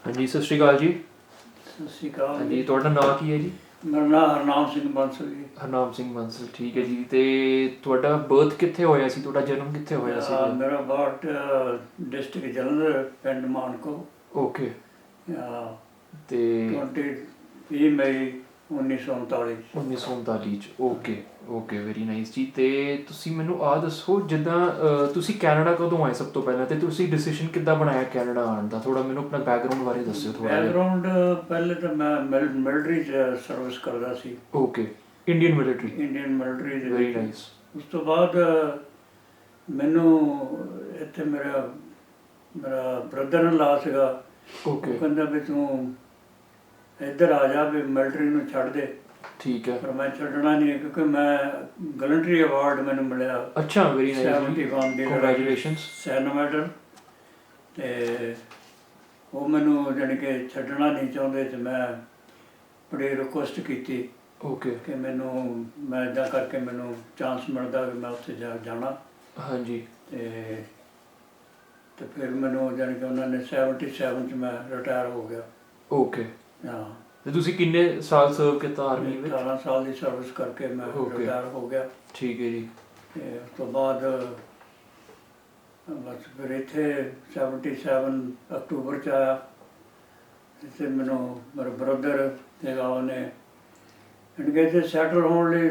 ਹਾਂਜੀ, ਸਤਿ ਸ਼੍ਰੀ ਅਕਾਲ ਜੀ। ਸਤਿ ਸ਼੍ਰੀ ਅਕਾਲ ਹਾਂਜੀ, ਜੀ। ਤੁਹਾਡਾ ਨਾਂ ਕੀ ਹੈ ਜੀ? ਮੇਰਾ ਨਾਮ ਹਰਨਾਮ ਸਿੰਘ ਬਾਂਸਲ ਜੀ। ਹਰਨਾਮ ਸਿੰਘ ਬਾਂਸਲ, ਠੀਕ ਹੈ ਜੀ। ਤੇ ਤੁਹਾਡਾ ਬਰਥ ਕਿੱਥੇ ਹੋਇਆ ਸੀ? ਤੁਹਾਡਾ ਜਨਮ ਕਿੱਥੇ ਹੋਇਆ ਸੀ? ਮੇਰਾ ਬਾਰਟ ਡਿਸਟ੍ਰਿਕਟ ਜਲੰਧਰ, ਪਿੰਡ ਮਾਨਕੋ। ਓਕੇ। ਤੇ 20 ਮਈ 1939 1939 ਚ। ਓਕੇ ਓਕੇ, ਵੈਰੀ ਨਾਈਸ ਜੀ। ਤੇ ਤੁਸੀਂ ਮੈਨੂੰ ਆਹ ਦੱਸੋ, ਜਿੱਦਾਂ ਤੁਸੀਂ ਕੈਨੇਡਾ ਕਦੋਂ ਆਏ ਸਭ ਤੋਂ ਪਹਿਲਾਂ, ਤੇ ਤੁਸੀਂ ਡਿਸੀਜਨ ਕਿੱਦਾਂ ਬਣਾਇਆ ਕੈਨੇਡਾ ਆਉਣ ਦਾ? ਥੋੜਾ ਮੈਨੂੰ ਆਪਣਾ ਬੈਕਗਰਾਊਂਡ ਬਾਰੇ ਦੱਸਿਓ ਥੋੜਾ ਜਿਹਾ। ਬੈਕਗਰਾਊਂਡ ਪਹਿਲੇ ਤਾਂ ਮੈਂ ਮਿਲਟਰੀ 'ਚ ਸਰਵਿਸ ਕਰਦਾ ਸੀ। Okay, Indian military. Indian military ਦੇ ਵੈਰੀ ਵਿੱਚ। ਨਾਈਸ। ਉਸ ਤੋਂ ਬਾਅਦ ਮੈਨੂੰ ਇੱਥੇ ਮੇਰਾ ਮੇਰਾ ਬ੍ਰਦਰ ਇਨ ਲਾ ਸੀਗਾ। ਓਕੇ, ਉਹ ਕਹਿੰਦਾ ਵੀ ਤੂੰ ਇੱਧਰ ਆ ਜਾ, ਵੀ ਮਿਲਟਰੀ ਨੂੰ ਛੱਡ ਦੇ। ਠੀਕ ਹੈ। ਪਰ ਮੈਂ ਛੱਡਣਾ ਨਹੀਂ, ਕਿਉਂਕਿ ਮੈਂ ਗਲੰਟਰੀ ਅਵਾਰਡ ਮੈਨੂੰ ਮਿਲਿਆ ਅੱਛਾ, ਵੈਰੀ ਨਾਈਸ ਜੀ, 71 ਦੀ ਕੰਗ੍ਰੈਚੁਲੇਸ਼ਨਸ। ਸੈਨ ਮੈਡਲ। ਅਤੇ ਉਹ ਮੈਨੂੰ ਜਾਣੀ ਕਿ ਛੱਡਣਾ ਨਹੀਂ ਚਾਹੁੰਦੇ, ਅਤੇ ਮੈਂ ਬੜੀ ਰਿਕੁਐਸਟ ਕੀਤੀ ਓਕੇ। ਕਿ ਮੈਂ ਇੱਦਾਂ ਕਰਕੇ ਮੈਨੂੰ ਚਾਂਸ ਮਿਲਦਾ ਵੀ ਮੈਂ ਉੱਥੇ ਜਾਣਾ। ਹਾਂਜੀ। ਅਤੇ ਫਿਰ ਮੈਨੂੰ ਜਾਣੀ ਕਿ ਉਹਨਾਂ ਨੇ 77 'ਚ ਮੈਂ ਰਿਟਾਇਰ ਹੋ ਗਿਆ। ਓਕੇ। ਹਾਂ, ਤੇ ਤੁਸੀਂ ਕਿੰਨੇ ਸਾਲ ਸਰਵ ਕੀਤਾ ਆਰਮੀ ਵਿੱਚ? 18 ਸਾਲ ਦੀ ਸਰਵਿਸ ਕਰਕੇ ਮੈਂ ਰਿਟਾਇਰ ਹੋ ਗਿਆ। ਠੀਕ ਹੈ ਜੀ। ਅਤੇ ਉਸ ਤੋਂ ਬਾਅਦ ਬਸ ਫਿਰ ਇੱਥੇ 77 ਅਕਤੂਬਰ 'ਚ ਆਇਆ। ਇੱਥੇ ਮੈਨੂੰ ਮੇਰਾ ਬ੍ਰਦਰ ਹੈਗਾ, ਉਹਨੇ ਜਾਣੀ ਕਿ ਇੱਥੇ ਸੈਟਲ ਹੋਣ ਲਈ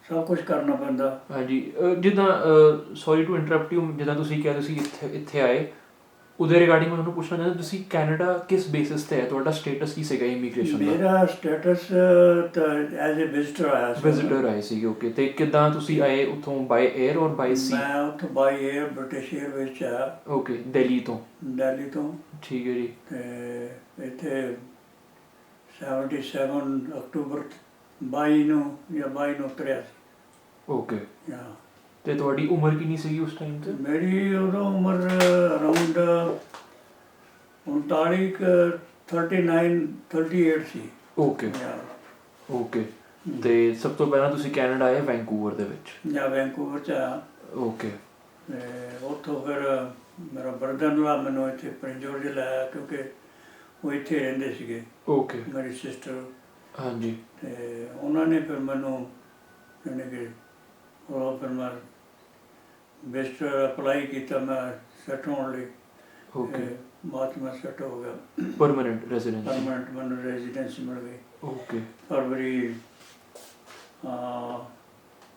ਸਭ ਕੁਝ ਕਰਨਾ ਪੈਂਦਾ। ਹਾਂਜੀ, ਜਿੱਦਾਂ ਸੌਰੀ ਟੂ ਇੰਟਰਪਟ ਯੂ, ਜਿੱਦਾਂ ਤੁਸੀਂ ਕਿਹਾ ਤੁਸੀਂ ਇੱਥੇ ਆਏ, ਉਹਦੇ ਰਿਗਾਰਡਿੰਗ ਮੈਂ ਤੁਹਾਨੂੰ ਪੁੱਛਣਾ ਚਾਹੁੰਦਾ, ਤੁਸੀਂ ਕੈਨੇਡਾ ਕਿਸ ਬੇਸਿਸ ਤੇ ਹੈ? ਤੁਹਾਡਾ ਸਟੇਟਸ ਕੀ ਸੀਗਾ ਇਮੀਗ੍ਰੇਸ਼ਨ ਦਾ? ਮੇਰਾ ਸਟੇਟਸ ਤਾਂ ਐਜ਼ ਏ ਵਿਜ਼ਟਰ ਆਇਆ ਸੀ। ਵਿਜ਼ਿਟਰ ਆਏ ਸੀਗੇ, ਓਕੇ। ਤੇ ਕਿੱਦਾਂ ਤੁਸੀਂ ਆਏ ਉੱਥੋਂ, ਬਾਈ 에ਅਰ ਔਰ ਬਾਈ ਸੀ? ਮੈਂ ਉੱਥੋਂ ਬਾਈ 에ਅਰ ਬ੍ਰਿਟਿਸ਼ ਏਅਰਵੇਜ਼ ਆਇਆ। ਓਕੇ, ਦਿੱਲੀ ਤੋਂ? ਦਿੱਲੀ ਤੋਂ। ਠੀਕ ਹੈ ਜੀ। ਅਤੇ ਇੱਥੇ 77 ਅਕਤੂਬਰ 22 ਨੂੰ ਉਤਰਿਆ ਸੀ। ਓਕੇ। ਹਾਂ। ਤੇ ਤੁਹਾਡੀ ਉਮਰ ਕਿੰਨੀ ਸੀਗੀ ਉਸ ਟਾਈਮ ਤੇ? ਮੇਰੀ ਉਦੋਂ ਉਮਰ ਅਰਾਊਂਡ 38 ਸੀ। Okay okay. ਤੇ ਸਭ ਤੋਂ ਪਹਿਲਾਂ ਤੁਸੀਂ ਕੈਨੇਡਾ ਆਏ ਵੈਂਕੂਵਰ ਦੇ ਵਿੱਚ? ਜਾਂ ਵੈਂਕੂਵਰ 'ਚ ਆਇਆ। ਓਕੇ। ਅਤੇ ਉੱਥੋਂ ਫਿਰ ਮੇਰਾ ਬ੍ਰਦਰ ਇਨ ਲਾ ਮੈਨੂੰ ਇੱਥੇ ਪ੍ਰਿੰਸ ਜੌਰਜ ਲਾਇਆ, ਕਿਉਂਕਿ ਉਹ ਇੱਥੇ ਰਹਿੰਦੇ ਸੀਗੇ। ਓਕੇ। ਮੇਰੀ ਸਿਸਟਰ। ਹਾਂਜੀ। ਅਤੇ ਉਹਨਾਂ ਨੇ ਫਿਰ ਮੈਨੂੰ ਜਾਣੀ ਕਿ ਉਹ ਫਿਰ ਮੈਂ ਵਿਜ਼ਟਰ ਅਪਲਾਈ ਕੀਤਾ, ਮੈਂ ਸੈੱਟ ਹੋਣ ਲਈ। ਓਕੇ। ਬਾਅਦ 'ਚ ਮੈਂ ਸੈੱਟ ਹੋ ਗਿਆ। Permanent residency? ਪਰਮਾਨੈਂਟ ਮੈਨੂੰ ਰੈਜ਼ੀਡੈਂਸੀ ਮਿਲ ਗਈ। ਓਕੇ। ਫਰਵਰੀ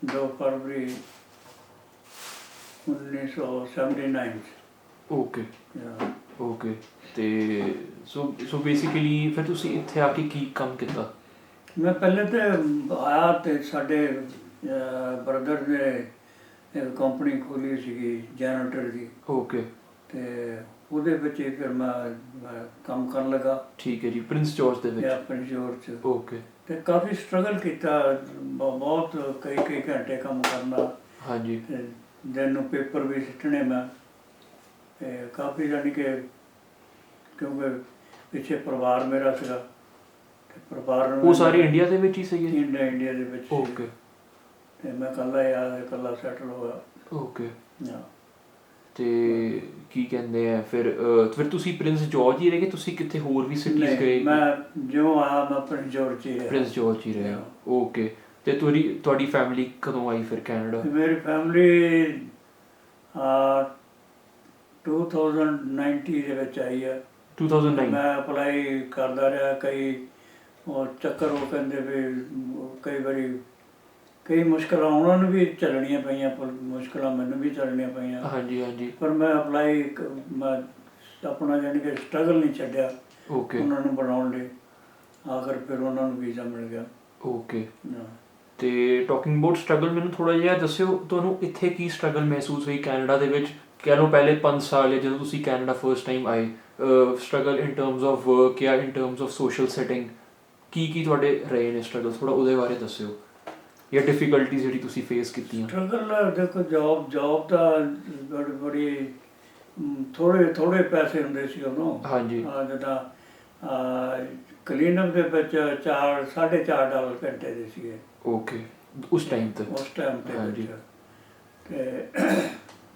2 ਫਰਵਰੀ 1979 'ਚ। ਓਕੇ ਹਾਂ। ਓਕੇ। ਤੇ ਸੋ ਬੇਸਿਕਲੀ ਫਿਰ ਤੁਸੀਂ ਇੱਥੇ ਆ ਕੇ ਕੀ ਕੰਮ ਕੀਤਾ? ਮੈਂ ਪਹਿਲੇ ਤਾਂ ਆਇਆ, ਅਤੇ ਸਾਡੇ ਬ੍ਰਦਰ ਨੇ ਇੱਕ ਕੰਪਨੀ ਖੋਲ੍ਹੀ ਸੀਗੀ ਜੈਨਰੇਟਰ ਦੀ। ਓਕੇ। ਅਤੇ ਉਹਦੇ ਵਿੱਚ ਹੀ ਫਿਰ ਮੈਂ ਕੰਮ ਕਰਨ ਲੱਗਾ। ਠੀਕ ਹੈ ਜੀ, ਪ੍ਰਿੰਸ ਜੌਰਜ ਦੇ ਵਿੱਚ? ਪ੍ਰਿੰਸ ਜੌਰਜ 'ਚ। ਓਕੇ। ਅਤੇ ਕਾਫੀ ਸਟਰਗਲ ਕੀਤਾ, ਬਹੁਤ ਕਈ ਘੰਟੇ ਕੰਮ ਕਰਨਾ। ਹਾਂਜੀ। ਅਤੇ ਦਿਨ ਨੂੰ ਪੇਪਰ ਵੀ ਸਿੱਟਣੇ ਮੈਂ। ਅਤੇ ਕਾਫੀ ਜਾਣੀ ਕਿ ਕਿਉਂਕਿ ਪਿੱਛੇ ਪਰਿਵਾਰ ਮੇਰਾ ਸੀਗਾ, ਅਤੇ ਪਰਿਵਾਰ ਨੂੰ ਉਹ ਸਾਰੇ ਇੰਡੀਆ ਦੇ ਵਿੱਚ ਹੀ ਸੀਗੇ? ਇੰਡੀਆ ਦੇ ਵਿੱਚ। ਓਕੇ। ਅਤੇ ਮੈਂ ਇਕੱਲਾ ਸੈਟਲ ਹੋਇਆ। ਓਕੇ। ਹਾਂ। ਤੇ ਕੀ ਕਹਿੰਦੇ ਆ, ਫਿਰ ਤੁਸੀਂ ਪ੍ਰਿੰਸ ਜੌਰਜ ਹੀ ਰਹੇ ਕਿ ਤੁਸੀਂ ਕਿਤੇ ਹੋਰ ਵੀ ਸਿਟੀਜ਼ ਗਏ? ਮੈਂ ਜਿਉਂ ਆਇਆ ਮੈਂ ਪ੍ਰਿੰਸ ਜੌਰਜ ਹੀ ਰਿਹਾ। ਪ੍ਰਿੰਸ ਜੌਰਜ ਹੀ ਰਹੇ? ਓਕੇ। ਤੇ ਤੁਹਾਡੀ ਫੈਮਿਲੀ ਕਦੋਂ ਆਈ ਫਿਰ ਕੈਨੇਡਾ? ਮੇਰੀ ਫੈਮਿਲੀ 2090 ਦੇ ਵਿੱਚ ਆਈ ਹੈ। 2009? ਮੈਂ ਅਪਲਾਈ ਕਰਦਾ ਰਿਹਾ, ਕਈ ਉਹ ਚੱਕਰ, ਉਹ ਕਹਿੰਦੇ ਵੀ ਕਈ ਵਾਰੀ ਕਈ ਮੁਸ਼ਕਿਲਾਂ ਉਹਨਾਂ ਨੂੰ ਵੀ ਝੱਲਣੀਆਂ ਪਈਆਂ, ਪਰ ਮੁਸ਼ਕਿਲਾਂ ਮੈਨੂੰ ਵੀ ਝੱਲਣੀਆਂ ਪਈਆਂ। ਹਾਂਜੀ ਹਾਂਜੀ। ਪਰ ਮੈਂ ਅਪਲਾਈ ਮੈਂ ਆਪਣਾ ਜਾਣੀ ਕਿ ਸਟਰਗਲ ਨਹੀਂ ਛੱਡਿਆ ਓਕੇ। ਉਹਨਾਂ ਨੂੰ ਬਣਾਉਣ ਲਈ। ਆਖਰ ਫਿਰ ਉਹਨਾਂ ਨੂੰ ਵੀਜ਼ਾ ਮਿਲ ਗਿਆ। ਓਕੇ। ਹਾਂ। ਤੇ ਟਾਕਿੰਗ ਅਬਾਊਟ ਸਟਰਗਲ, ਮੈਨੂੰ ਥੋੜ੍ਹਾ ਜਿਹਾ ਦੱਸਿਓ, ਤੁਹਾਨੂੰ ਇੱਥੇ ਕੀ ਸਟਰਗਲ ਮਹਿਸੂਸ ਹੋਈ ਕੈਨੇਡਾ ਦੇ ਵਿੱਚ? ਕਹਿ ਲਓ ਪਹਿਲੇ 5 ਸਾਲ ਜਾਂ ਜਦੋਂ ਤੁਸੀਂ ਕੈਨੇਡਾ ਫਸਟ ਟਾਈਮ ਆਏ, struggle in terms of work ਜਾਂ in terms of social setting, ਕੀ ਤੁਹਾਡੇ ਰਹੇ ਨੇ ਸਟਰਗਲ? ਥੋੜ੍ਹਾ ਉਹਦੇ ਬਾਰੇ ਦੱਸਿਓ, ਜਾਂ ਡਿਫੀਕਲਟੀਜ਼ ਜਿਹੜੀ ਤੁਸੀਂ ਫੇਸ ਕੀਤੀਆਂ। ਸਟਰਗਲ ਦੇਖੋ, ਜੋਬ ਤਾਂ ਬੜੀ ਥੋੜ੍ਹੇ ਪੈਸੇ ਹੁੰਦੇ ਸੀ ਉਦੋਂ। ਹਾਂਜੀ। ਜਿੱਦਾਂ ਕਲੀਨਅਪ ਦੇ ਵਿੱਚ $4.5 ਘੰਟੇ ਦੇ ਸੀਗੇ। ਓਕੇ, ਉਸ ਟਾਈਮ ਤੇ? ਉਸ ਟਾਈਮ ਤੇ। ਹਾਂਜੀ। ਅਤੇ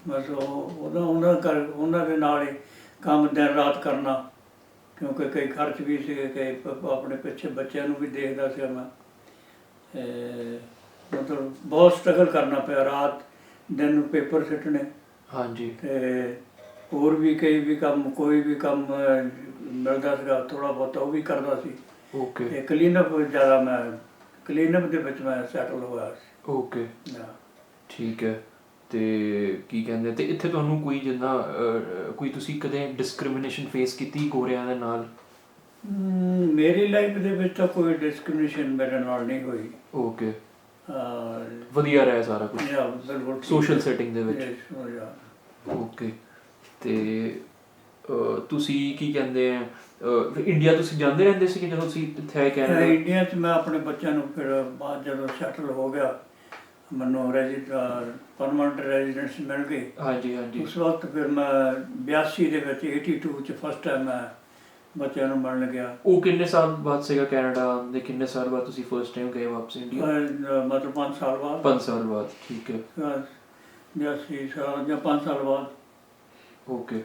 ਬਸ ਉਹਨਾਂ ਦੇ ਨਾਲ ਹੀ ਕੰਮ ਦਿਨ ਰਾਤ ਕਰਨਾ। ਕਿਉਂਕਿ ਕਈ ਖਰਚ ਵੀ ਸੀਗੇ, ਕਈ ਆਪਣੇ ਪਿੱਛੇ ਬੱਚਿਆਂ ਨੂੰ ਵੀ ਦੇਖਦਾ ਸੀ ਮੈਂ। ਮਤਲਬ ਬਹੁਤ ਸਟਰਗਲ ਕਰਨਾ ਪਿਆ, ਰਾਤ ਦਿਨ ਨੂੰ ਪੇਪਰ ਸਿੱਟਣੇ ਹਾਂਜੀ ਤੇ ਹੋਰ ਵੀ ਕਈ ਵੀ ਕੰਮ, ਕੋਈ ਵੀ ਕੰਮ ਮਿਲਦਾ ਸੀਗਾ ਥੋੜ੍ਹਾ ਬਹੁਤਾ ਉਹ ਵੀ ਕਰਦਾ ਸੀ। ਓਕੇ ਤੇ ਕਲੀਨਅਪ ਜ਼ਿਆਦਾ, ਮੈਂ ਕਲੀਨਅਪ ਦੇ ਵਿੱਚ ਮੈਂ ਸੈਟਲ ਹੋਇਆ ਸੀ। ਓਕੇ ਹਾਂ। ਠੀਕ ਹੈ। ਤੇ ਕੀ ਕਹਿੰਦੇ, ਤੇ ਇੱਥੇ ਤੁਹਾਨੂੰ ਕੋਈ ਜਿੱਦਾਂ ਕੋਈ ਤੁਸੀਂ ਕਦੇ ਡਿਸਕ੍ਰਿਮੀਨੇਸ਼ਨ ਫੇਸ ਕੀਤੀ ਗੋਰਿਆਂ ਦੇ ਨਾਲ? ਮੇਰੀ ਲਾਈਫ ਦੇ ਵਿੱਚ ਤਾਂ ਕੋਈ ਡਿਸਕ੍ਰਿਮੀਨੇਸ਼ਨ ਮੇਰੇ ਨਾਲ ਨਹੀਂ ਹੋਈ। ਓਕੇ, ਅਹ, ਵਧੀਆ ਰਿਹਾ ਸਾਰਾ ਕੁਝ ਜਾਂ ਬਿਲਕੁਲ ਠੀਕ ਸੋਸ਼ਲ ਹੈ। ਸੈਟਿੰਗ ਦੇ ਵਿੱਚ? Yes, oh yeah. ਓਕੇ। ਤੇ ਤੁਸੀਂ ਕੀ ਕਹਿੰਦੇ ਆ, ਇੰਡੀਆ ਤੁਸੀਂ ਜਾਂਦੇ ਰਹਿੰਦੇ ਸੀ ਕਿ ਜਦੋਂ ਤੁਸੀਂ ਇੱਥੇ ਆਏ ਕੈਨੇਡਾ? ਇੰਡੀਆ 'ਚ ਮੈਂ ਆਪਣੇ ਬੱਚਿਆਂ ਨੂੰ ਫਿਰ ਬਾਅਦ ਜਦੋਂ ਸੈਟਲ ਹੋ ਗਿਆ, ਮੈਨੂੰ ਪਰਮਾਨੈਂਟ ਰੈਜ਼ੀਡੈਂਸ ਮਿਲ ਗਈ। ਹਾਂਜੀ ਹਾਂਜੀ ਉਸ ਵਕਤ ਫਿਰ ਮੈਂ 82 ਦੇ ਵਿੱਚ 82 'ਚ ਫਸਟ ਟਾਈਮ ਮੈਂ ਬੱਚਿਆਂ ਨੂੰ ਮਿਲਣ ਗਿਆ। ਉਹ ਕਿੰਨੇ ਸਾਲ ਬਾਅਦ ਸੀਗਾ ਕੈਨੇਡਾ ਦੇ? ਕਿੰਨੇ ਸਾਲ ਬਾਅਦ ਤੁਸੀਂ ਫਸਟ ਟਾਈਮ ਗਏ ਵਾਪਸ ਇੰਡੀਆ? ਮਤਲਬ 5 ਸਾਲ ਬਾਅਦ। 5 ਸਾਲ ਬਾਅਦ, ਠੀਕ ਹੈ। 82 ਸਾਲ ਜਾਂ 5 ਸਾਲ ਬਾਅਦ। ਓਕੇ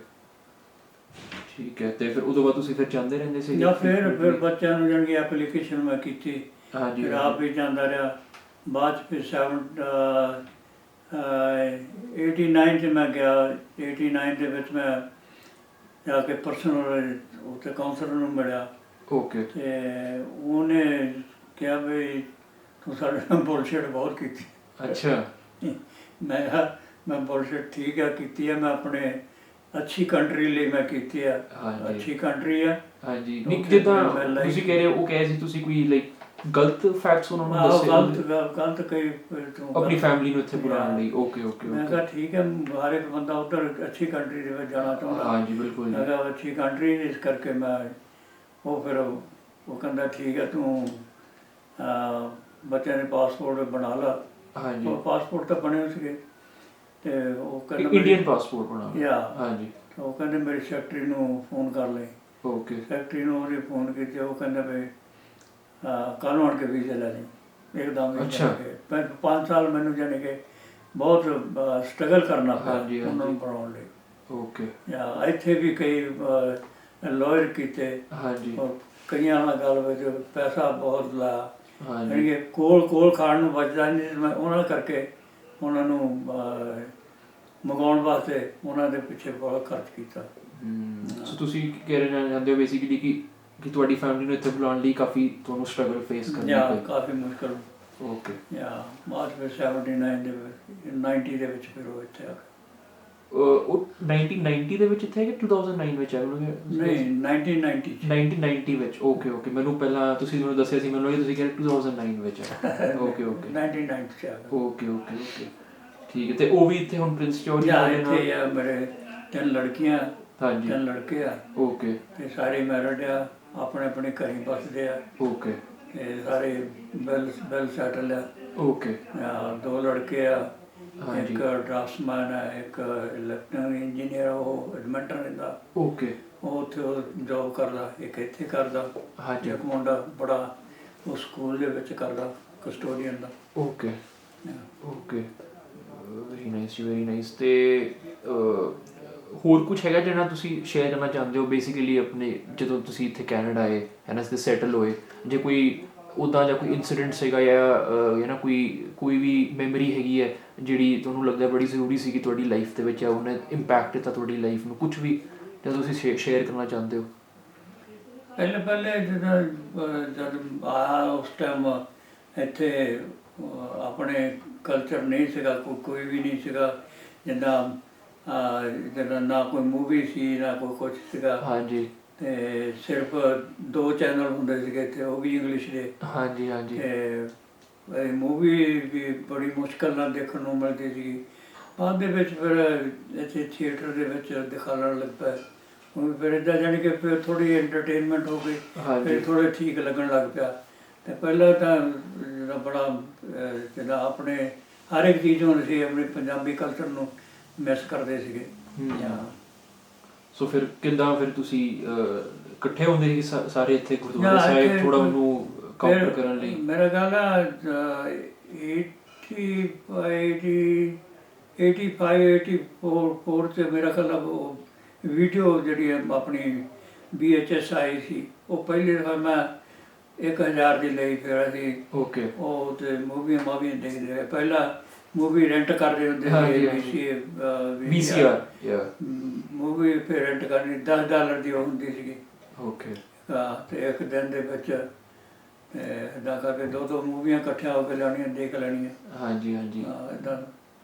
ਠੀਕ ਹੈ। ਤੇ ਫਿਰ ਉਦੋਂ ਬਾਅਦ ਤੁਸੀਂ ਫਿਰ ਜਾਂਦੇ ਰਹਿੰਦੇ ਸੀ? ਜਾਂ ਫਿਰ ਬੱਚਿਆਂ ਨੂੰ ਜਾਣੀ ਕਿ ਐਪਲੀਕੇਸ਼ਨ ਮੈਂ ਕੀਤੀ, ਹਾਂਜੀ ਫਿਰ ਆਪ ਵੀ ਜਾਂਦਾ ਰਿਹਾ। ਬਾਅਦ 'ਚ ਫਿਰ 89 'ਚ ਮੈਂ ਗਿਆ। 89 ਦੇ ਵਿੱਚ ਮੈਂ ਜਾ ਕੇ ਪਰਸਨਲ ਉੱਥੇ ਕਾਉਂਸਲਰ ਨੂੰ ਮਿਲਿਆ ਓਕੇ ਤੇ ਉਹਨੇ ਕਿਹਾ ਵੀ ਤੂੰ ਸਾਡੇ ਨਾਲ ਬੁਲਸ਼ਿਟ ਬਹੁਤ ਕੀਤੀ। ਅੱਛਾ। ਮੈਂ ਕਿਹਾ ਮੈਂ ਬੁਲਸ਼ਿਟ ਠੀਕ ਆ ਕੀਤੀ ਆ, ਮੈਂ ਆਪਣੇ ਅੱਛੀ ਕੰਟਰੀ ਲਈ ਮੈਂ ਕੀਤੀ ਆ। ਹਾਂਜੀ ਅੱਛੀ ਕੰਟਰੀ ਆ। ਹਾਂਜੀ। ਨਹੀਂ ਜਿੱਦਾਂ ਤੁਸੀਂ ਕਹਿ ਰਹੇ ਹੋ, ਉਹ ਕਹੇ ਸੀ ਤੁਸੀਂ ਕੋਈ ਲਾਈਕ ਗਲਤ ਫੈਕਟਸ ਉਹਨਾਂ ਨੂੰ ਦੱਸੇ? ਗਲਤ ਕਈ ਆਪਣੀ ਫੈਮਿਲੀ ਨੂੰ ਇੱਥੇ ਬੁਲਾਉਣ ਲਈ? ਓਕੇ ਓਕੇ ਮੈਂ ਓਕੇ। ਕਿਹਾ ਠੀਕ ਹੈ, ਹਰ ਇੱਕ ਬੰਦਾ ਉੱਧਰ ਅੱਛੀ ਕੰਟਰੀ ਦੇ ਵਿੱਚ ਜਾਣਾ ਚਾਹੁੰਦਾ। ਹਾਂਜੀ ਬਿਲਕੁਲ ਮੈਂ ਜੀ। ਕਿਹਾ ਅੱਛੀ ਕੰਟਰੀ, ਇਸ ਕਰਕੇ ਮੈਂ ਫਿਰ ਉਹ ਕਹਿੰਦਾ ਠੀਕ ਹੈ ਤੂੰ ਬੱਚਿਆਂ ਦੇ ਪਾਸਪੋਰਟ ਬਣਾ ਲਾ। ਹਾਂਜੀ। ਉਹ ਪਾਸਪੋਰਟ ਤਾਂ ਬਣੇ ਸੀਗੇ ਤੇ ਉਹ ਕਹਿੰਦਾ ਇੰਡੀਅਨ ਪਾਸਪੋਰਟ ਬਣਾ ਲਿਆ? ਯਾ। ਹਾਂਜੀ। ਉਹ ਕਹਿੰਦੇ ਮੇਰੇ ਸੈਕਟਰੀ ਨੂੰ ਫੋਨ ਕਰ ਲੈ। ਓਕੇ। ਸੈਕਟਰੀ ਨੂੰ ਉਹਨੇ ਫੋਨ ਕੀਤੇ, ਉਹ ਕਹਿੰਦਾ ਵੀ ਕੱਲ੍ਹ ਨੂੰ ਆਣ ਕੇ ਵੀਜ਼ਾ ਲੈ ਲਈ ਇੱਕਦਮ। ਅੱਛਾ। 5 ਸਾਲ ਮੈਨੂੰ ਜਾਣੀ ਕਿ ਬਹੁਤ ਸਟਰਗਲ ਕਰਨਾ ਪਿਆ ਹਾਂਜੀ, ਹਾਂਜੀ। ਉਹਨਾਂ ਨੂੰ ਬਣਾਉਣ ਲਈ। ਓਕੇ। ਜਾਂ ਇੱਥੇ ਵੀ ਕਈ ਲਾਇਰ ਕੀਤੇ, ਹਾਂਜੀ ਕਈਆਂ ਨਾਲ ਗੱਲ ਵਿੱਚ ਪੈਸਾ ਬਹੁਤ ਲਾਇਆ। ਹਾਂਜੀ ਜਾਣੀ ਕਿ ਕੋਲ ਖਾਣ ਨੂੰ ਬਚਦਾ ਨਹੀਂ ਸੀ। ਮੈਂ ਉਹਨਾਂ ਕਰਕੇ ਉਹਨਾਂ ਨੂੰ ਮੰਗਾਉਣ ਵਾਸਤੇ ਉਹਨਾਂ ਦੇ ਪਿੱਛੇ ਬਹੁਤ ਖਰਚ ਕੀਤਾ। ਸੋ ਤੁਸੀਂ ਕੀ ਕਹਿਣਾ ਚਾਹੁੰਦੇ ਹੋ ਬੇਸਿਕਲੀ ਕਿ ਤੁਹਾਡੀ ਫੈਮਿਲੀ ਨੂੰ ਇੱਥੇ ਬੁਲਾਉਣ ਲਈ ਕਾਫੀ ਤੁਹਾਨੂੰ ਸਟਰਗਲ ਫੇਸ ਕਰਨੀ ਪਈ? ਕਾਫੀ ਮੁਸ਼ਕਲ। ਓਕੇ। ਬਾਅਦ ਫਿਰ 79 ਦੇ ਵਿੱਚ 90 ਦੇ ਵਿੱਚ ਫਿਰ ਉਹ ਇੱਥੇ ਆ ਗਏ। ਉਹ 1990 ਦੇ ਵਿੱਚ ਇੱਥੇ ਹੈ ਕਿ 2009 ਵਿੱਚ ਆਏ ਹੋਣਗੇ? ਨਹੀਂ, 1990 ਚ। 1990 ਵਿੱਚ। Okay okay. ਮੈਨੂੰ ਪਹਿਲਾਂ ਤੁਸੀਂ ਮੈਨੂੰ ਦੱਸਿਆ ਸੀ, ਮੈਨੂੰ ਲੱਗਿਆ ਤੁਸੀਂ ਕਹਿੰਦੇ 2009 ਵਿੱਚ ਹੈ। ਓਕੇ ਓਕੇ 1990 ਚ ਆ ਗਏ। ਓਕੇ ਓਕੇ ਓਕੇ ਠੀਕ ਹੈ। ਤੇ ਉਹ ਵੀ ਇੱਥੇ ਹੁਣ ਪ੍ਰਿੰਸ ਜੌਰਜ ਇੱਥੇ ਆ। ਮੇਰੇ 3 ਲੜਕੀਆਂ, ਹਾਂਜੀ 3 ਲੜਕੇ ਆ ਓਕੇ ਤੇ ਸਾਰੇ ਮੈਰਿਡ ਆ, ਆਪਣੇ ਆਪਣੇ ਘਰੀ ਬਸਦੇ ਆ ਓਕੇ ਤੇ ਸਾਰੇ ਵੈਲ ਸੈਟਲ ਆ। ਓਕੇ 2 ਲੜਕੇ ਆ, ਹਾਂਜੀ ਇੱਕ ਡਰਾਫਟਸਮੈਨ ਆ, ਇੱਕ ਇਲੈਕਟ੍ਰੀਕਲ ਇੰਜੀਨੀਅਰ, ਉਹ ਐਡਮਿੰਟਨ ਰਹਿੰਦਾ, ਓਕੇ ਉਹ ਉੱਥੇ ਜੋਬ ਕਰਦਾ। ਇੱਕ ਇੱਥੇ ਕਰਦਾ। ਹਾਂਜੀ ਇੱਕ ਮੁੰਡਾ ਬੜਾ ਉਹ ਸਕੂਲ ਦੇ ਵਿੱਚ ਕਰਦਾ, ਕਸਟੋਡੀਅਨ ਦਾ। ਓਕੇ ਓਕੇ ਵੈਰੀ ਨਾਈਸ ਜੀ, ਵੈਰੀ ਨਾਈਸ। ਤੇ ਹੋਰ ਕੁਝ ਹੈਗਾ ਜਿਹੜਾ ਤੁਸੀਂ ਸ਼ੇਅਰ ਕਰਨਾ ਚਾਹੁੰਦੇ ਹੋ ਬੇਸਿਕਲੀ ਆਪਣੇ ਜਦੋਂ ਤੁਸੀਂ ਇੱਥੇ ਕੈਨੇਡਾ ਆਏ ਹੈ ਨਾ, ਇੱਥੇ ਸੈਟਲ ਹੋਏ? ਜੇ ਕੋਈ ਉੱਦਾਂ ਜਾਂ ਕੋਈ ਇੰਸੀਡੈਂਟ ਸੀਗਾ ਜਾਂ ਨਾ ਕੋਈ ਵੀ ਮੈਮਰੀ ਹੈਗੀ ਹੈ ਜਿਹੜੀ ਤੁਹਾਨੂੰ ਲੱਗਦਾ ਬੜੀ ਜ਼ਰੂਰੀ ਸੀ ਕਿ ਤੁਹਾਡੀ ਲਾਈਫ ਦੇ ਵਿੱਚ ਜਾਂ ਉਹਨੇ ਇੰਪੈਕਟ ਕੀਤਾ ਤੁਹਾਡੀ ਲਾਈਫ ਨੂੰ, ਕੁਝ ਵੀ ਜਦੋਂ ਤੁਸੀਂ ਸ਼ੇਅਰ ਕਰਨਾ ਚਾਹੁੰਦੇ ਹੋ? ਪਹਿਲੇ ਜਦ ਆਇਆ ਉਸ ਟਾਈਮ ਇੱਥੇ ਆਪਣੇ ਕਲਚਰ ਨਹੀਂ ਸੀਗਾ, ਕੋਈ ਵੀ ਨਹੀਂ ਸੀਗਾ। ਜਿੱਦਾਂ ਨਾ ਕੋਈ ਮੂਵੀ ਸੀ, ਨਾ ਕੋਈ ਕੁਛ ਸੀਗਾ। ਹਾਂਜੀ। ਤੇ ਸਿਰਫ 2 ਚੈਨਲ ਹੁੰਦੇ ਸੀਗੇ ਇੱਥੇ, ਉਹ ਵੀ ਇੰਗਲਿਸ਼ ਦੇ। ਹਾਂਜੀ ਹਾਂਜੀ। ਤੇ ਮੂਵੀ ਵੀ ਬੜੀ ਮੁਸ਼ਕਲ ਨਾਲ ਦੇਖਣ ਨੂੰ ਮਿਲਦੀ ਸੀ। ਬਾਅਦ ਦੇ ਵਿੱਚ ਫਿਰ ਇੱਥੇ ਥੀਏਟਰ ਦੇ ਵਿੱਚ ਦਿਖਾਉਣ ਲੱਗ ਪਏ। ਹੁਣ ਫਿਰ ਇੱਦਾਂ ਜਾਣੀ ਕਿ ਫਿਰ ਥੋੜ੍ਹੀ ਐਂਟਰਟੇਨਮੈਂਟ ਹੋ ਗਈ, ਫਿਰ ਥੋੜ੍ਹੇ ਠੀਕ ਲੱਗਣ ਲੱਗ ਪਿਆ। ਤੇ ਪਹਿਲਾਂ ਤਾਂ ਜਿਹੜਾ ਬੜਾ ਜਿੱਦਾਂ ਆਪਣੇ ਹਰ ਇੱਕ ਚੀਜ਼ ਨੂੰ ਅਸੀਂ ਆਪਣੇ ਪੰਜਾਬੀ ਕਲਚਰ ਨੂੰ ਮਿਸ ਕਰਦੇ ਸੀਗੇ। ਸੋ ਫਿਰ ਕਿੱਦਾਂ ਫਿਰ ਤੁਸੀਂ ਇਕੱਠੇ ਹੁੰਦੇ ਸੀ ਸਾਰੇ ਇੱਥੇ ਗੁਰਦੁਆਰਾ ਸਾਹਿਬ ਥੋੜਾ ਉਹਨੂੰ ਕਾਊਂਟਰ ਕਰਨ ਲਈ? ਮੇਰਾ ਖਿਆਲ ਆ 85 84 'ਚ ਮੇਰਾ ਖਿਆਲ ਉਹ ਵੀਡੀਓ ਜਿਹੜੀ ਹੈ ਆਪਣੀ VHS ਆਈ ਸੀ, ਉਹ ਪਹਿਲੀ ਦਫਾ ਮੈਂ 1000 ਦੀ ਲਈ। ਫਿਰ ਅਸੀਂ ਓਕੇ ਉਹ ਤੇ ਮਾਵੀਆਂ ਦੇਖਦੇ ਰਹੇ। ਪਹਿਲਾਂ ਮੂਵੀ ਰੈਂਟ ਕਰਦੇ ਹੁੰਦੇ ਹਾਂਜੀ, ਸੀ, VCR ਯਾ ਮੂਵੀ ਫਿਰ ਰੈਂਟ ਕਰਨੀ $10 ਦੀ ਉਹ ਹੁੰਦੀ ਸੀਗੀ। ਓਕੇ ਤੇ ਇੱਕ ਦਿਨ ਦੇ ਵਿੱਚ ਇੱਦਾਂ ਕਰਕੇ 2 ਮੂਵੀਆਂ ਇਕੱਠੀਆਂ ਹੋ ਕੇ ਲੈਣੀਆਂ, ਦੇਖ ਲੈਣੀਆਂ। ਹਾਂਜੀ ਹਾਂਜੀ ਇੱਦਾਂ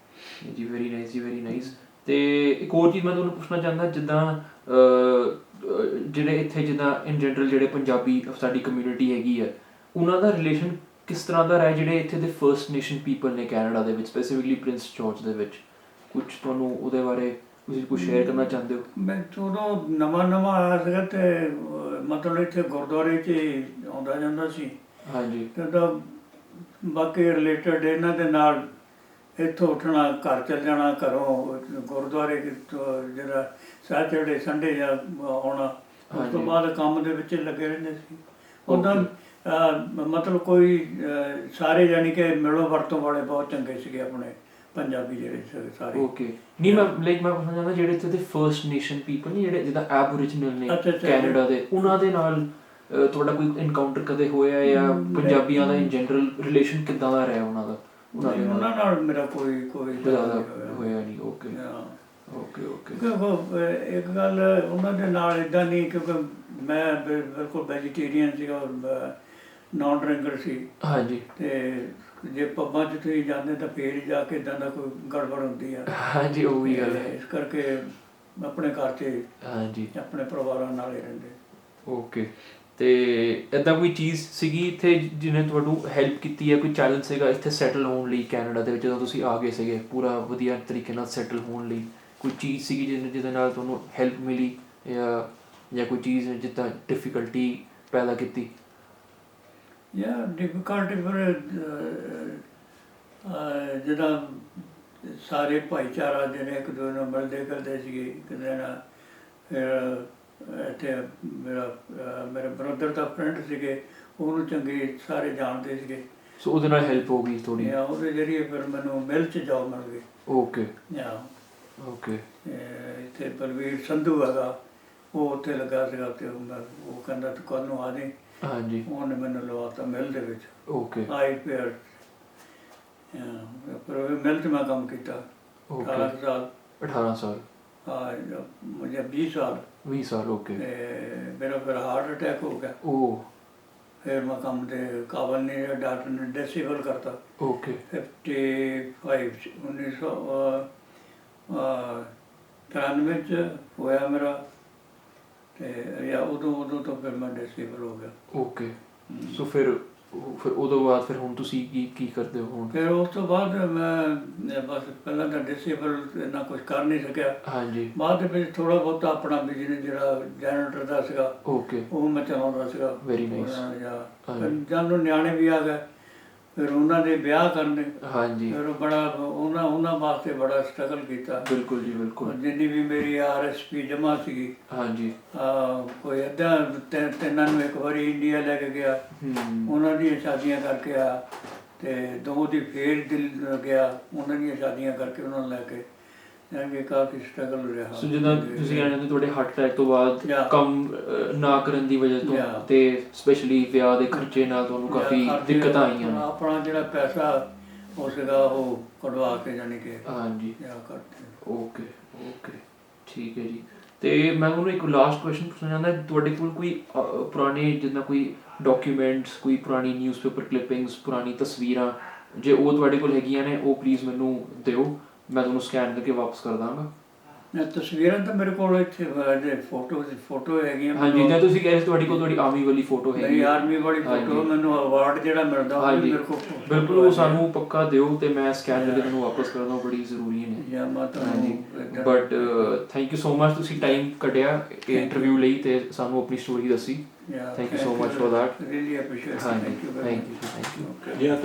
ਜੀ, ਵੈਰੀ ਨਾਈਸ ਜੀ, ਵੈਰੀ ਨਾਈਸ। ਤੇ ਇੱਕ ਹੋਰ ਚੀਜ਼ ਮੈਂ ਤੁਹਾਨੂੰ ਪੁੱਛਣਾ ਚਾਹੁੰਦਾ, ਜਿੱਦਾਂ ਜਿਹੜੇ ਇੱਥੇ ਜਿੱਦਾਂ ਇਨ ਜਨਰਲ ਜਿਹੜੇ ਪੰਜਾਬੀ ਸਾਡੀ ਕਮਿਊਨਿਟੀ ਹੈਗੀ ਹੈ, ਉਹਨਾਂ ਦਾ ਰਿਲੇਸ਼ਨ ਕਿਸ ਤਰ੍ਹਾਂ ਦਾ ਰਿਹਾ ਜਿਹੜੇ ਇੱਥੇ ਦੇ ਫਰਸਟ ਨੇਸ਼ਨ ਪੀਪਲ ਨੇ ਕੈਨੇਡਾ ਦੇ ਵਿੱਚ, ਸਪੈਸੀਫਿਕਲੀ ਪ੍ਰਿੰਸ ਜੌਰਜ ਦੇ ਵਿੱਚ? ਕੁਝ ਤੁਹਾਨੂੰ ਉਹਦੇ ਬਾਰੇ ਤੁਸੀਂ ਕੁਝ ਸ਼ੇਅਰ ਕਰਨਾ ਚਾਹੁੰਦੇ ਹੋ? ਮੈਂ ਉਦੋਂ ਨਵਾਂ ਆਇਆ ਸੀਗਾ ਤੇ ਮਤਲਬ ਇੱਥੇ ਗੁਰਦੁਆਰੇ 'ਚ ਹੀ ਆਉਂਦਾ ਜਾਂਦਾ ਸੀ। ਹਾਂਜੀ ਤੇ ਤਾਂ ਬਾਕੀ ਰਿਲੇਟਡ ਇਹਨਾਂ ਦੇ ਨਾਲ ਇੱਥੋਂ ਉੱਠਣਾ, ਘਰ ਚੱਲ ਜਾਣਾ, ਘਰੋਂ ਗੁਰਦੁਆਰੇ ਜਿਹੜਾ ਸੈਟਰਡੇ ਸੰਡੇ ਜਾਂ ਆਉਣਾ। ਉਸ ਤੋਂ ਬਾਅਦ ਕੰਮ ਦੇ ਵਿੱਚ ਲੱਗੇ ਰਹਿੰਦੇ ਸੀ। ਉੱਦਾਂ ਮਤਲਬ ਕੋਈ ਸਾਰੇ ਯਾਨੀ ਕਿ ਮਿਲੋ ਵਰਤੋਂ ਵਾਲੇ ਬਹੁਤ ਚੰਗੇ ਸੀਗੇ ਆਪਣੇ ਪੰਜਾਬੀ ਜਿਹੜੇ ਸਾਰੇ। ਓਕੇ ਨਹੀਂ, ਮੈਂ ਪੁੱਛਣਾ ਚਾਹੁੰਦਾ ਜਿਹੜੇ ਇੱਥੇ ਦੇ ਫਰਸਟ ਨੇਸ਼ਨ ਪੀਪਲ ਨੇ, ਜਿਹੜੇ ਜਿੱਦਾਂ ਐਬੋਰੀਜਨਲ ਨੇ ਕੈਨੇਡਾ ਦੇ, ਉਹਨਾਂ ਦੇ ਨਾਲ ਤੁਹਾਡਾ ਕੋਈ ਇਨਕਾਊਂਟਰ ਕਦੇ ਹੋਇਆ, ਜਾਂ ਪੰਜਾਬੀਆਂ ਦਾ ਇਨ ਜਨਰਲ ਰਿਲੇਸ਼ਨ ਕਿੱਦਾਂ ਦਾ ਰਿਹਾ ਉਹਨਾਂ ਦਾ? ਉਹਨਾਂ ਨਾਲ ਮੇਰਾ ਕੋਈ ਜ਼ਿਆਦਾ ਹੋਇਆ ਨਹੀਂ। ਓਕੇ ਓਕੇ ਓਕੇ ਇੱਕ ਗੱਲ ਉਹਨਾਂ ਦੇ ਨਾਲ ਇੱਦਾਂ ਨਹੀਂ, ਕਿਉਂਕਿ ਮੈਂ ਬਿਲਕੁਲ ਵੈਜੀਟੇਰੀਅਨ ਸੀਗਾ ਔਰ ਨੌਨ ਡਰਿੰਕਰ ਸੀ। ਹਾਂਜੀ ਤੇ ਜੇ ਪੱਬਾਂ 'ਚ ਤੁਸੀਂ ਜਾਂਦੇ ਤਾਂ ਫੇਰ ਹੀ ਜਾ ਕੇ ਇੱਦਾਂ ਦਾ ਕੋਈ ਗੜਬੜ ਹੁੰਦੀ ਆ। ਹਾਂਜੀ ਉਹ ਵੀ ਗੱਲ ਹੈ। ਇਸ ਕਰਕੇ ਆਪਣੇ ਘਰ 'ਚ ਹਾਂਜੀ ਆਪਣੇ ਪਰਿਵਾਰਾਂ ਨਾਲ ਹੀ ਰਹਿੰਦੇ। ਓਕੇ ਤੇ ਇੱਦਾਂ ਕੋਈ ਚੀਜ਼ ਸੀਗੀ ਇੱਥੇ ਜਿਹਨੇ ਤੁਹਾਨੂੰ ਹੈਲਪ ਕੀਤੀ ਹੈ, ਕੋਈ ਚੈਲੰਜ ਸੀਗਾ ਇੱਥੇ ਸੈਟਲ ਹੋਣ ਲਈ ਕੈਨੇਡਾ ਦੇ ਵਿੱਚ, ਜਦੋਂ ਤੁਸੀਂ ਆ ਗਏ ਸੀਗੇ ਪੂਰਾ ਵਧੀਆ ਤਰੀਕੇ ਨਾਲ ਸੈਟਲ ਹੋਣ ਲਈ? ਕੋਈ ਚੀਜ਼ ਸੀਗੀ ਜਿਹਦੇ ਨਾਲ ਤੁਹਾਨੂੰ ਹੈਲਪ ਮਿਲੀ, ਜਾਂ ਕੋਈ ਚੀਜ਼ ਜਿੱਦਾਂ ਡਿਫਿਕਲਟੀ ਪੈਦਾ ਕੀਤੀ? ਜਾਂ ਡਿਫਿਕਲਟੀ ਫਿਰ ਜਿੱਦਾਂ ਸਾਰੇ ਭਾਈਚਾਰਾ ਜਿਹੜੇ ਇੱਕ ਦੂਜੇ ਨਾਲ ਮਿਲਦੇ ਕਰਦੇ ਸੀਗੇ। ਇੱਕ ਦਿਨ ਫਿਰ ਇੱਥੇ ਮੇਰੇ ਬ੍ਰਦਰ ਦਾ ਫਰੈਂਡ ਸੀਗੇ, ਉਹਨੂੰ ਚੰਗੇ ਸਾਰੇ ਜਾਣਦੇ ਸੀਗੇ। ਸੋ ਉਹਦੇ ਨਾਲ ਹੈਲਪ ਹੋ ਗਈ ਥੋੜੀ? ਉਹਦੇ ਜ਼ਰੀਏ ਫਿਰ ਮੈਨੂੰ ਮਿਲ 'ਚ ਜੋਬ ਮਿਲ ਗਈ। ਓਕੇ ਓਕੇ ਇੱਥੇ ਬਲਵੀਰ ਸੰਧੂ ਹੈਗਾ, ਉਹ ਉੱਥੇ ਲੱਗਾ ਸੀਗਾ ਤੇ ਉਹ ਕਹਿੰਦਾ ਤੂੰ ਕੱਲ੍ਹ ਨੂੰ ਆ ਜਾਈਂ। ਹਾਂਜੀ ਉਹਨੇ ਮੈਨੂੰ ਲਵਾਤਾ ਮਿਲ ਦੇ ਵਿੱਚ। ਓਕੇ ਆਈ ਫਿਰ ਮਿਲ 'ਚ ਮੈਂ ਕੰਮ ਕੀਤਾ 18 ਸਾਲ। 18 ਸਾਲ ਮੁਝੇ 20 ਸਾਲ 20 ਸਾਲ ਓਕੇ। ਮੇਰਾ ਫਿਰ ਹਾਰਟ ਅਟੈਕ ਹੋ ਗਿਆ। ਉਹ ਫਿਰ ਮੈਂ ਕੰਮ ਦੇ ਕਾਬਲ ਨਹੀਂ, ਡਾਕਟਰ ਨੇ ਡਿਸੇਬਲ ਕਰਤਾ। ਓਕੇ 1993 ਚ ਹੋਇਆ ਮੇਰਾ, ਤੇ ਜਾਂ ਉਦੋਂ ਤੋਂ ਫਿਰ ਮੈਂ ਡਿਸੇਬਲ ਹੋ ਗਿਆ। ਓਕੇ ਸੋ ਫਿਰ ਉਦੋਂ ਬਾਅਦ ਫਿਰ ਹੁਣ ਤੁਸੀਂ ਕੀ ਕਰਦੇ ਹੋ ਹੁਣ? ਫਿਰ ਉਸ ਤੋਂ ਬਾਅਦ ਮੈਂ ਬਸ ਪਹਿਲਾਂ ਤਾਂ ਡਿਸੇਬਲ ਇੰਨਾ ਕੁਝ ਕਰ ਨਹੀਂ ਸਕਿਆ। ਹਾਂਜੀ ਬਾਅਦ ਦੇ ਵਿੱਚ ਥੋੜ੍ਹਾ ਬਹੁਤਾ ਆਪਣਾ ਬਿਜ਼ਨਸ ਜਿਹੜਾ ਜਨਰੇਟਰ ਦਾ ਸੀਗਾ ਓਕੇ ਉਹ ਮੈਂ ਚਲਾਉਂਦਾ ਸੀਗਾ। Very nice. ਜਦੋਂ ਨਿਆਣੇ ਵੀ ਆ ਗਏ ਫਿਰ ਉਹਨਾਂ ਦੇ ਵਿਆਹ ਕਰਨੇ। ਹਾਂਜੀ ਫਿਰ ਬੜਾ ਉਹਨਾਂ ਵਾਸਤੇ ਬੜਾ ਸਟਰਗਲ ਕੀਤਾ। ਬਿਲਕੁਲ ਜੀ ਬਿਲਕੁਲ। ਜਿੰਨੀ ਵੀ ਮੇਰੀ RSP ਜਮ੍ਹਾਂ ਸੀਗੀ, ਹਾਂਜੀ ਕੋਈ ਅੱਧਾ ਤਿੰਨਾਂ ਨੂੰ ਇੱਕ ਵਾਰੀ ਇੰਡੀਆ ਲੈ ਕੇ ਗਿਆ, ਉਹਨਾਂ ਦੀਆਂ ਸ਼ਾਦੀਆਂ ਕਰਕੇ ਆ, ਤੇ 2 ਦੀ ਫੇਰ ਦਿਲ ਗਿਆ, ਉਹਨਾਂ ਦੀਆਂ ਸ਼ਾਦੀਆਂ ਕਰਕੇ ਉਹਨਾਂ ਨੂੰ ਲੈ ਕੇ ਜਾਣਗੇ। ਕਾਫੀ ਸਟਰਗਲ ਰਿਹਾ। ਸੋ ਜਿੱਦਾਂ ਤੁਸੀਂ ਕਹਿੰਦੇ ਤੁਹਾਡੇ ਹਾਰਟ ਅਟੈਕ ਤੋਂ ਬਾਅਦ ਕੰਮ ਨਾ ਕਰਨ ਦੀ ਵਜ੍ਹਾ ਤੋਂ ਤੇ ਸਪੈਸ਼ਲੀ ਵਿਆਹ ਦੇ ਖਰਚੇ ਨਾਲ ਤੁਹਾਨੂੰ ਕਾਫੀ ਦਿੱਕਤਾਂ ਆਈਆਂ? ਆਪਣਾ ਜਿਹੜਾ ਪੈਸਾ ਉਹ ਸੀਗਾ ਉਹ ਕਢਵਾ ਕੇ ਜਾਣੀ ਕਿ ਹਾਂਜੀ ਕਰਦੇ। ਓਕੇ ਓਕੇ ਠੀਕ ਹੈ ਜੀ। ਤੇ ਮੈਂ ਤੁਹਾਨੂੰ ਇੱਕ ਲਾਸਟ ਕੁਐਸਚਨ ਪੁੱਛਣਾ ਚਾਹੁੰਦਾ, ਤੁਹਾਡੇ ਕੋਲ ਕੋਈ ਪੁਰਾਣੇ ਜਿੱਦਾਂ ਕੋਈ ਡਾਕੂਮੈਂਟਸ, ਕੋਈ ਪੁਰਾਣੀ ਨਿਊਜ਼ਪੇਪਰ ਕਲਿੱਪਿੰਗਸ, ਪੁਰਾਣੀ ਤਸਵੀਰਾਂ ਜੇ ਉਹ ਤੁਹਾਡੇ ਕੋਲ ਹੈਗੀਆਂ ਨੇ, ਉਹ ਪਲੀਜ਼ ਮੈਨੂੰ ਦਿਓ, ਮੈਂ ਤੁਹਾਨੂੰ ਸਕੈਨ ਕਰਕੇ ਵਾਪਸ ਕਰ ਦਾਂਗਾ। ਤਸਵੀਰਾਂ ਤਾਂ ਮੇਰੇ ਕੋਲ ਇੱਥੇ ਫੋਟੋ ਹੈਗੀਆਂ। ਹਾਂਜੀ ਜਿੱਦਾਂ ਤੁਸੀਂ ਕਹਿ ਰਹੇ ਤੁਹਾਡੀ ਕੋਲ ਤੁਹਾਡੀ ਆਰਮੀ ਵਾਲੀ ਫੋਟੋ ਹੈਗੀ? ਮੇਰੀ ਆਰਮੀ ਵਾਲੀ ਫੋਟੋ, ਮੈਨੂੰ ਅਵਾਰਡ ਜਿਹੜਾ ਮਿਲਦਾ ਉਹ ਮੇਰੇ ਕੋਲ ਬਿਲਕੁਲ, ਉਹ ਸਾਨੂੰ ਪੱਕਾ ਦਿਓ ਤੇ ਮੈਂ ਸਕੈਨ ਕਰਕੇ ਤੁਹਾਨੂੰ ਵਾਪਸ ਕਰ ਦਾਂ, ਬੜੀ ਜ਼ਰੂਰੀ ਨੇ। ਹਾਂਜੀ but thank you so much, ਤੁਸੀਂ ਟਾਈਮ ਕੱਢਿਆ ਇੰਟਰਵਿਊ ਲਈ ਤੇ ਸਾਨੂੰ ਆਪਣੀ ਸਟੋਰੀ ਦੱਸੀ। Thank you so much for that. Really appreciate. ਹਾਂਜੀ ਥੈਂਕ ਯੂ Yeah,